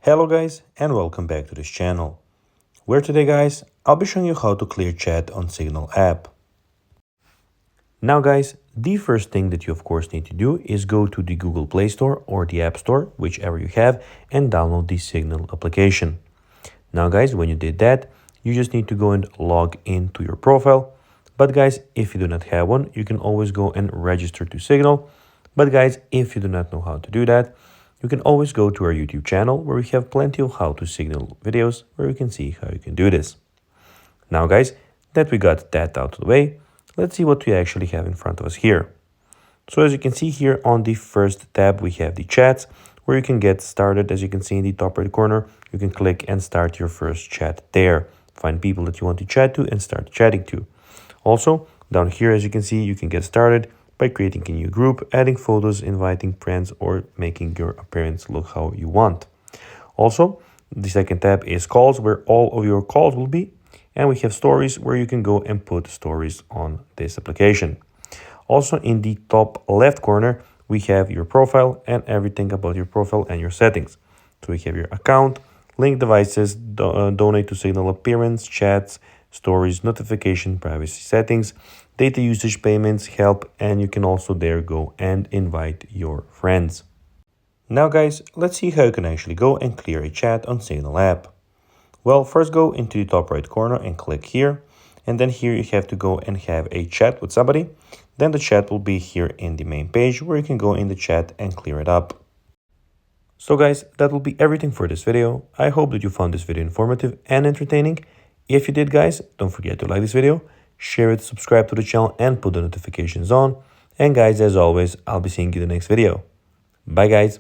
Hello guys and welcome back to this channel, where today guys I'll be showing you how to clear chat on Signal app. Now guys, the first thing that you of course need to do is go to the Google Play Store or the App Store, whichever you have, and download the Signal application. Now guys, when you did that, you just need to go and log into your profile. But guys, if you do not have one, you can always go and register to Signal. But guys, if you do not know how to do that, you can always go to our YouTube channel where we have plenty of how to Signal videos where you can see how you can do this. Now guys, that we got that out of the way, let's see what we actually have in front of us here. So as you can see here on the first tab, we have the chats where you can get started. As you can see in the top right corner, you can click and start your first chat there. Find people that you want to chat to and start chatting to. Also, down here, as you can see, you can get started by creating a new group, adding photos, inviting friends, or making your appearance look how you want. Also, the second tab is calls, where all of your calls will be. And we have stories where you can go and put stories on this application. Also, in the top left corner, we have your profile and everything about your profile and your settings. So we have your account, link devices, donate to Signal appearance, chats, stories, notification, privacy settings, data usage payments, help, and you can also there go and invite your friends. Now guys, let's see how you can actually go and clear a chat on Signal app. Well, first go into the top right corner and click here. And then here you have to go and have a chat with somebody. Then the chat will be here in the main page where you can go in the chat and clear it up. So guys, that will be everything for this video. I hope that you found this video informative and entertaining. If you did guys, don't forget to like this video, share it, subscribe to the channel and put the notifications on. And guys, as always, I'll be seeing you in the next video. Bye guys.